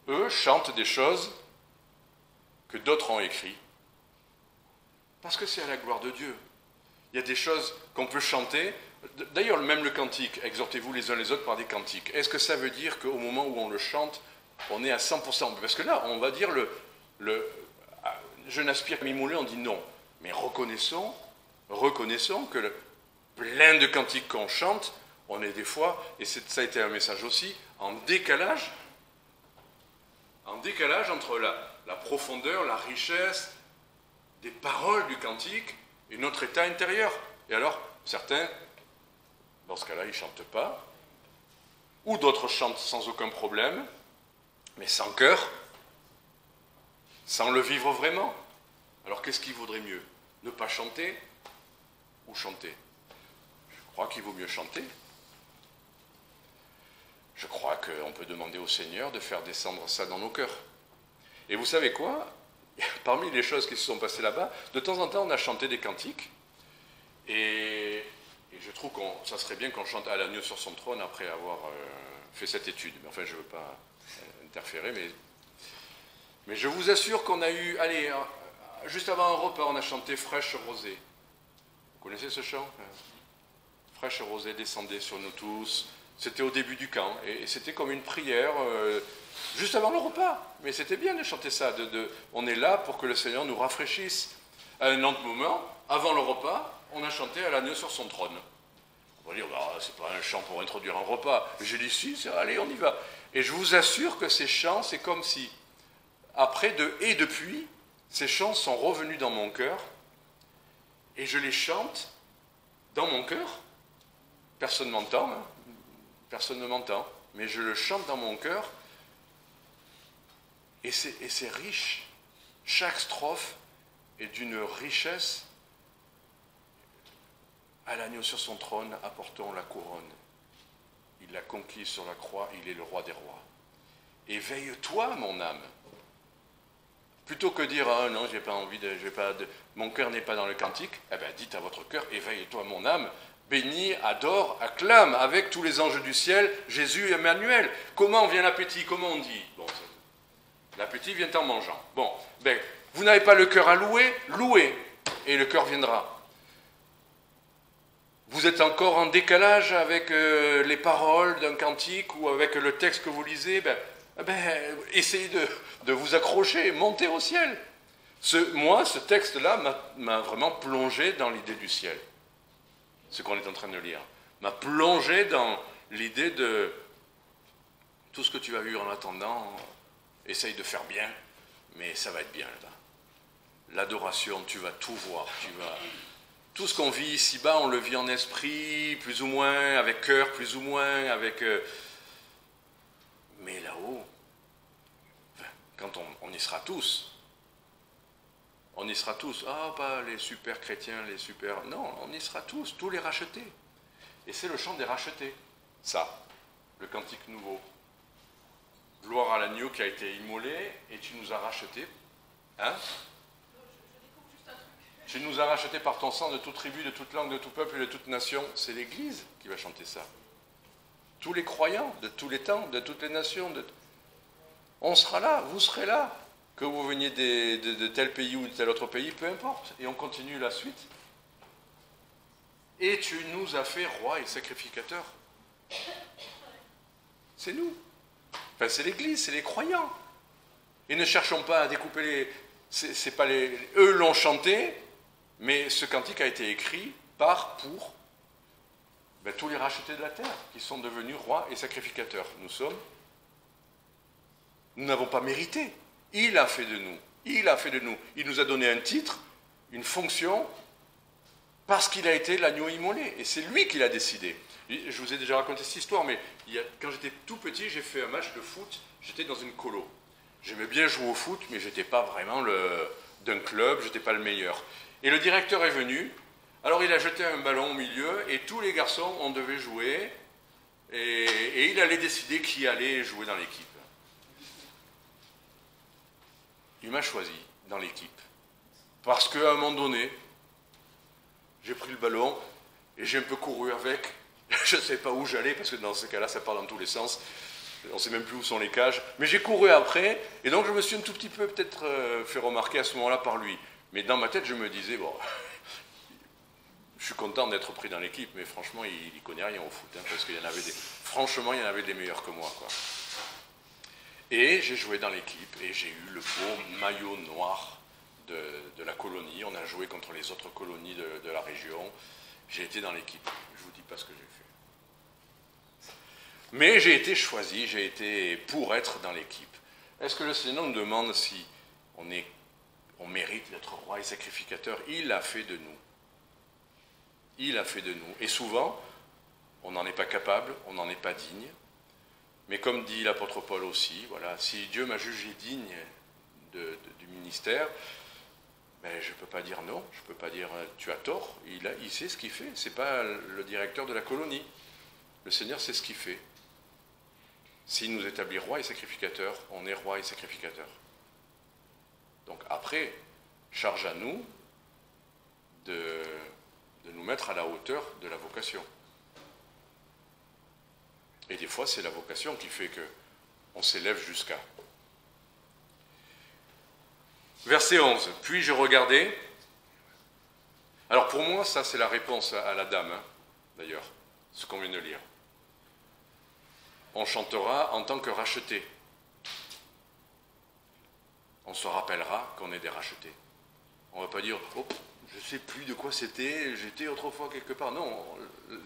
Eux chantent des choses que d'autres ont écrites, parce que c'est à la gloire de Dieu. Il y a des choses qu'on peut chanter. D'ailleurs, même le cantique, exhortez-vous les uns les autres par des cantiques. Est-ce que ça veut dire qu'au moment où on le chante, On est à 100%. Parce que là, on va dire je n'aspire qu'à m'immoler, on dit non. Mais reconnaissons que plein de cantiques qu'on chante, on est des fois, et ça a été un message aussi, en décalage entre la profondeur, la richesse des paroles du cantique et notre état intérieur. Et alors, certains, dans ce cas-là, ils ne chantent pas, ou d'autres chantent sans aucun problème, mais sans cœur, sans le vivre vraiment. Alors qu'est-ce qu'il vaudrait mieux? Ne pas chanter ou chanter? Je crois qu'il vaut mieux chanter. Je crois qu'on peut demander au Seigneur de faire descendre ça dans nos cœurs. Et vous savez quoi? Parmi les choses qui se sont passées là-bas, de temps en temps, on a chanté des cantiques. Et je trouve que ça serait bien qu'on chante à l'agneau sur son trône après avoir fait cette étude. Mais enfin, je ne veux pas interférer, mais je vous assure qu'on a eu... Allez, juste avant un repas, on a chanté Fraîche Rosée. Vous connaissez ce chant? Fraîche Rosée descendait sur nous tous. C'était au début du camp. Et c'était comme une prière juste avant le repas. Mais c'était bien de chanter ça. On est là pour que le Seigneur nous rafraîchisse. À un autre moment, avant le repas, on a chanté à l'agneau sur son trône. On va dire, bah, c'est pas un chant pour introduire un repas. J'ai dit, si, allez, on y va. Et je vous assure que ces chants, c'est comme si, et depuis, ces chants sont revenus dans mon cœur, et je les chante dans mon cœur. Personne ne m'entend, hein. Personne ne m'entend, mais je le chante dans mon cœur, et c'est riche. Chaque strophe est d'une richesse. À l'agneau sur son trône, apportons la couronne. Il l'a conquis sur la croix, il est le roi des rois. Éveille-toi, mon âme. Plutôt que dire, ah non, j'ai pas envie mon cœur n'est pas dans le cantique, eh bien, dites à votre cœur, éveille-toi, mon âme, bénis, adore, acclame avec tous les anges du ciel, Jésus et Emmanuel. Comment vient l'appétit? Comment on dit? Bon, l'appétit vient en mangeant. Bon, ben, vous n'avez pas le cœur à louer, louez, et le cœur viendra. Vous êtes encore en décalage avec les paroles d'un cantique ou avec le texte que vous lisez, essayez de vous accrocher, montez au ciel. Moi, ce texte-là m'a vraiment plongé dans l'idée du ciel. Ce qu'on est en train de lire. M'a plongé dans l'idée de tout ce que tu vas vivre en attendant, essaye de faire bien, mais ça va être bien là. L'adoration, tu vas tout voir, tout ce qu'on vit ici-bas, on le vit en esprit, plus ou moins, avec cœur, plus ou moins, avec... Mais là-haut, quand on y sera tous, pas les super chrétiens, les super... Non, on y sera tous les rachetés. Et c'est le chant des rachetés. Ça, le cantique nouveau. Gloire à l'agneau qui a été immolé, et tu nous as rachetés. Hein? Tu nous as rachetés par ton sang de toute tribu, de toute langue, de tout peuple et de toute nation. C'est l'Église qui va chanter ça. Tous les croyants, de tous les temps, de toutes les nations. On sera là, vous serez là. Que vous veniez de tel pays ou de tel autre pays, peu importe. Et on continue la suite. Et tu nous as fait rois et sacrificateurs. C'est nous. Enfin, c'est l'Église, c'est les croyants. Et ne cherchons pas à découper les... C'est pas les... Eux l'ont chanté, mais ce cantique a été écrit pour tous les rachetés de la terre, qui sont devenus rois et sacrificateurs. Nous n'avons pas mérité. Il a fait de nous. Il nous a donné un titre, une fonction, parce qu'il a été l'agneau immolé. Et c'est lui qui l'a décidé. Je vous ai déjà raconté cette histoire, mais quand j'étais tout petit, j'ai fait un match de foot. J'étais dans une colo. J'aimais bien jouer au foot, mais je n'étais pas vraiment d'un club, je n'étais pas le meilleur. Et le directeur est venu, alors il a jeté un ballon au milieu, et tous les garçons, on devait jouer, et il allait décider qui allait jouer dans l'équipe. Il m'a choisi dans l'équipe. Parce qu'à un moment donné, j'ai pris le ballon, et j'ai un peu couru avec. Je ne sais pas où j'allais, parce que dans ce cas-là, ça part dans tous les sens. On ne sait même plus où sont les cages. Mais j'ai couru après, et donc je me suis un tout petit peu peut-être fait remarquer à ce moment-là par lui. Mais dans ma tête, je me disais, bon, je suis content d'être pris dans l'équipe, mais franchement, il ne connaît rien au foot, hein, parce qu'il y en avait franchement, il y en avait des meilleurs que moi, quoi. Et j'ai joué dans l'équipe et j'ai eu le beau maillot noir de la colonie. On a joué contre les autres colonies de la région. J'ai été dans l'équipe. Je ne vous dis pas ce que j'ai fait. Mais j'ai été choisi, j'ai été pour être dans l'équipe. Est-ce que le Seigneur nous demande si on mérite d'être roi et sacrificateur? Il l'a fait de nous. Il a fait de nous. Et souvent, on n'en est pas capable, on n'en est pas digne. Mais comme dit l'apôtre Paul aussi, voilà, si Dieu m'a jugé digne du ministère, ben, je ne peux pas dire non, je ne peux pas dire tu as tort. Il sait ce qu'il fait. Ce n'est pas le directeur de la colonie. Le Seigneur sait ce qu'il fait. S'il nous établit roi et sacrificateur, on est roi et sacrificateur. Donc après, charge à nous de nous mettre à la hauteur de la vocation. Et des fois, c'est la vocation qui fait qu'on s'élève jusqu'à. Verset 11. Puis je regardais. Alors pour moi, ça c'est la réponse à la dame, hein, d'ailleurs, ce qu'on vient de lire. On chantera en tant que rachetés. On se rappellera qu'on est des rachetés. On ne va pas dire « Oh, je ne sais plus de quoi c'était, j'étais autrefois quelque part ». Non,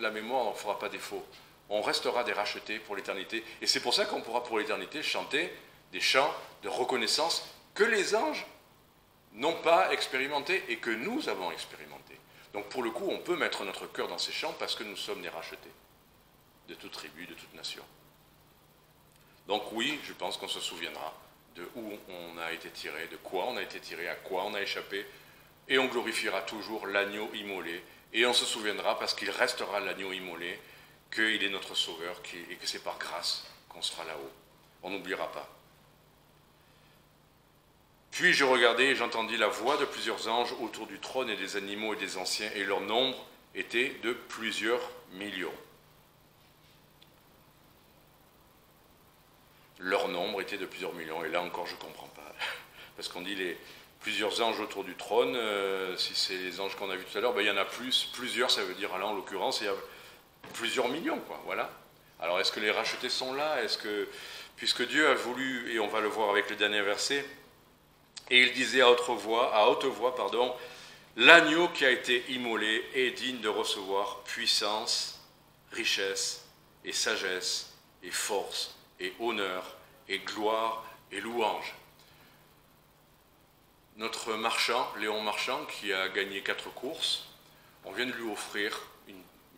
la mémoire n'en fera pas défaut. On restera des rachetés pour l'éternité. Et c'est pour ça qu'on pourra pour l'éternité chanter des chants de reconnaissance que les anges n'ont pas expérimenté et que nous avons expérimenté. Donc pour le coup, on peut mettre notre cœur dans ces chants parce que nous sommes des rachetés de toute tribu, de toute nation. Donc oui, je pense qu'on se souviendra de où on a été tiré, de quoi on a été tiré, à quoi on a échappé, et on glorifiera toujours l'agneau immolé, et on se souviendra, parce qu'il restera l'agneau immolé, qu'il est notre sauveur, et que c'est par grâce qu'on sera là-haut. On n'oubliera pas. Puis je regardais et j'entendis la voix de plusieurs anges autour du trône et des animaux et des anciens, et leur nombre était de plusieurs millions. Leur nombre était de plusieurs millions, et là encore je ne comprends pas, parce qu'on dit plusieurs anges autour du trône, si c'est les anges qu'on a vus tout à l'heure, ben, il y en a plusieurs, ça veut dire là en l'occurrence, il y a plusieurs millions, quoi, voilà. Alors est-ce que les rachetés sont là? Est-ce que, puisque Dieu a voulu, et on va le voir avec le dernier verset, et il disait à haute voix, l'agneau qui a été immolé est digne de recevoir puissance, richesse et sagesse et force et honneur et gloire et louange. Notre marchand, Léon Marchand, qui a gagné 4 courses, on vient de lui offrir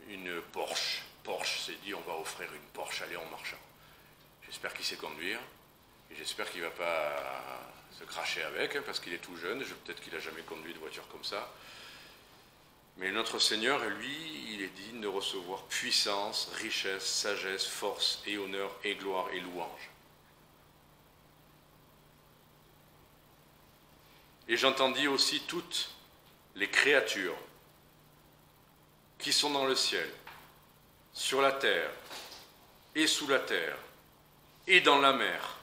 une Porsche. Porsche s'est dit, on va offrir une Porsche à Léon Marchand. J'espère qu'il sait conduire, et j'espère qu'il ne va pas se cracher avec, hein, parce qu'il est tout jeune, peut-être qu'il n'a jamais conduit de voiture comme ça. Mais notre Seigneur, lui, il est digne de recevoir puissance, richesse, sagesse, force et honneur et gloire et louange. Et j'entendis aussi toutes les créatures qui sont dans le ciel, sur la terre, et sous la terre, et dans la mer,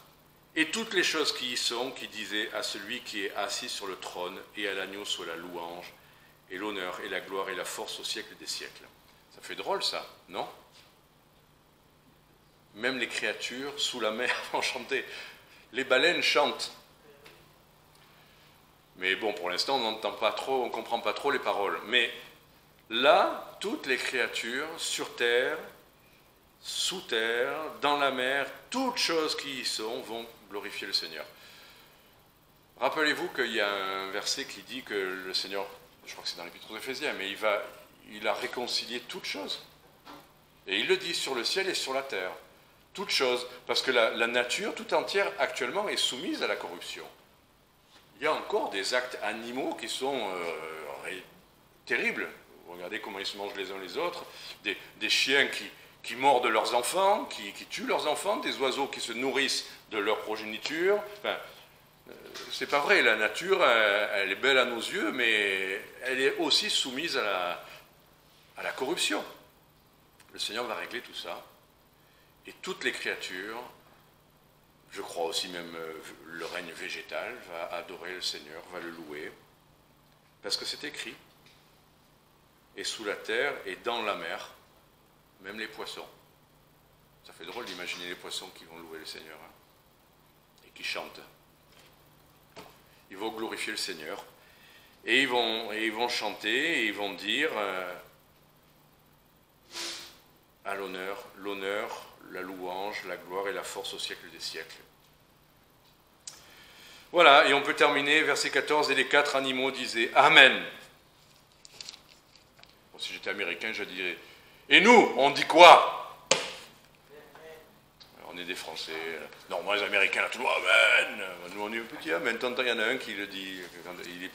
et toutes les choses qui y sont, qui disaient à celui qui est assis sur le trône et à l'agneau soit la louange, et l'honneur, et la gloire, et la force au siècle des siècles. Ça fait drôle ça, non? Même les créatures sous la mer vont chanter. Les baleines chantent. Mais bon, pour l'instant, on n'entend pas trop, on ne comprend pas trop les paroles. Mais là, toutes les créatures sur terre, sous terre, dans la mer, toutes choses qui y sont vont glorifier le Seigneur. Rappelez-vous qu'il y a un verset qui dit que le Seigneur, je crois que c'est dans l'Épître aux Éphésiens, mais il a réconcilié toutes choses. Et il le dit sur le ciel et sur la terre. Toutes choses, parce que la nature tout entière actuellement est soumise à la corruption. Il y a encore des actes animaux qui sont terribles. Regardez comment ils se mangent les uns les autres. Des chiens qui mordent leurs enfants, qui tuent leurs enfants, des oiseaux qui se nourrissent de leur progéniture. Enfin, c'est pas vrai, la nature, elle est belle à nos yeux, mais elle est aussi soumise à la corruption. Le Seigneur va régler tout ça. Et toutes les créatures, je crois aussi même le règne végétal, va adorer le Seigneur, va le louer, parce que c'est écrit. Et sous la terre et dans la mer, même les poissons. Ça fait drôle d'imaginer les poissons qui vont louer le Seigneur. Hein. qui chantent. Ils vont glorifier le Seigneur. Et ils vont chanter, et ils vont dire à l'honneur, la louange, la gloire et la force au siècle des siècles. Voilà, et on peut terminer, verset 14, et les 4 animaux disaient Amen. Bon, si j'étais américain, je dirais, et nous, on dit quoi? On est des Français. Normalement, les Américains, là, tout le monde, Amen. Nous, on est un petit Amen. Tant il y en a un qui le dit,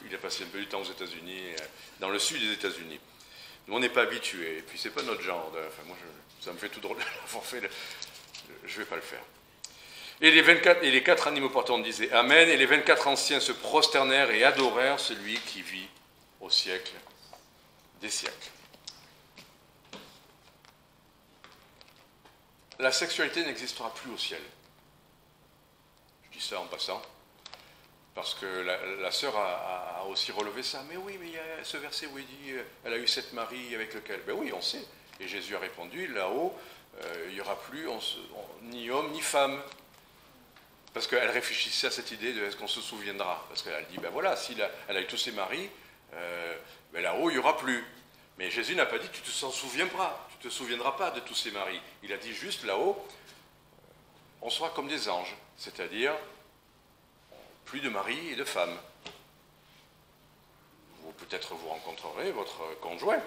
il a passé un peu du temps aux États-Unis, dans le sud des États-Unis. Nous, on n'est pas habitués, et puis c'est pas notre genre. Enfin, moi, ça me fait tout drôle d'avoir fait, je ne vais pas le faire. Et les 4 animaux portants disaient Amen, et les 24 anciens se prosternèrent et adorèrent celui qui vit au siècle des siècles. La sexualité n'existera plus au ciel. Je dis ça en passant, parce que la sœur a aussi relevé ça. Mais oui, mais il y a ce verset où il dit elle a eu 7 maris avec lequel. Ben oui, on sait. Et Jésus a répondu là-haut, il n'y aura plus ni homme ni femme. Parce qu'elle réfléchissait à cette idée de est-ce qu'on se souviendra. Parce qu'elle dit ben voilà, si elle a eu tous ses maris, ben là-haut il n'y aura plus. Mais Jésus n'a pas dit tu te souviendras pas de tous ces maris. Il a dit juste là-haut, on sera comme des anges, c'est-à-dire plus de maris et de femmes. Peut-être vous rencontrerez votre conjoint,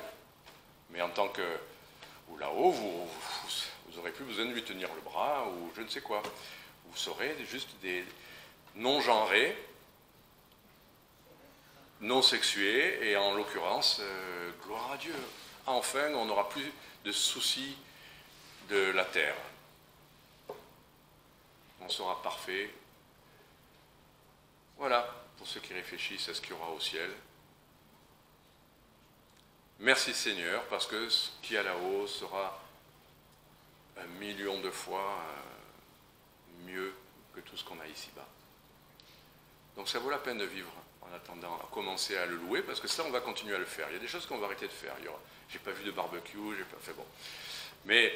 mais en tant que ou là-haut, vous n'aurez plus besoin de lui tenir le bras ou je ne sais quoi. Vous serez juste des non-genrés, non-sexués, et en l'occurrence, gloire à Dieu. Enfin, on n'aura plus de soucis de la terre. On sera parfait. Voilà, pour ceux qui réfléchissent à ce qu'il y aura au ciel. Merci Seigneur, parce que ce qu'il y a là-haut sera 1 million de fois mieux que tout ce qu'on a ici-bas. Donc ça vaut la peine de vivre en attendant à commencer à le louer, parce que ça, on va continuer à le faire. Il y a des choses qu'on va arrêter de faire. J'ai pas vu de barbecue, j'ai pas fait bon. Mais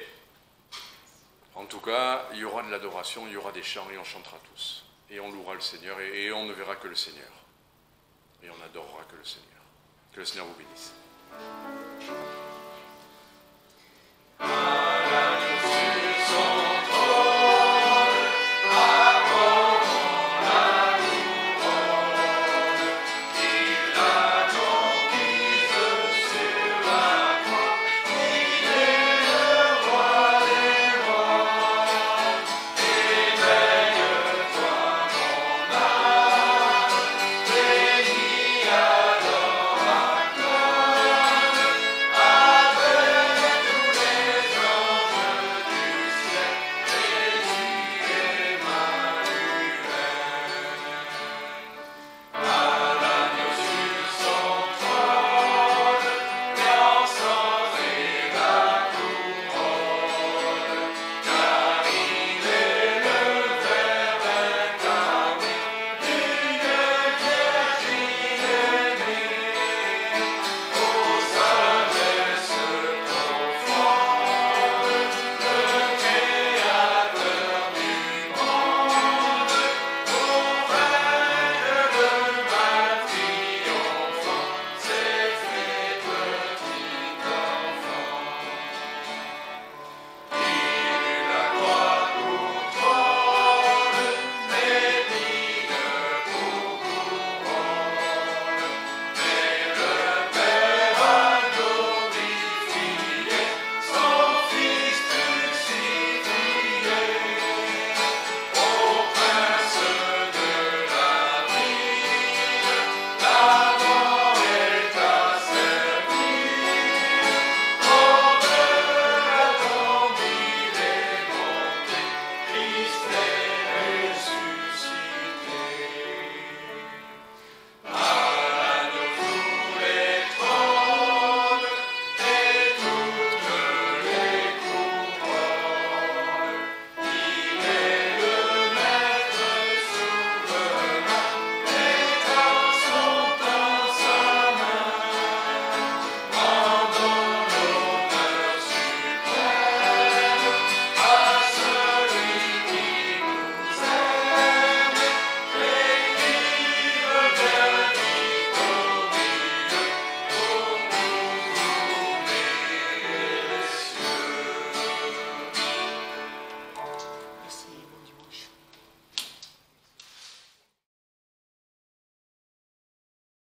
en tout cas, il y aura de l'adoration, il y aura des chants et on chantera tous. Et on louera le Seigneur et on ne verra que le Seigneur. Et on adorera que le Seigneur. Que le Seigneur vous bénisse.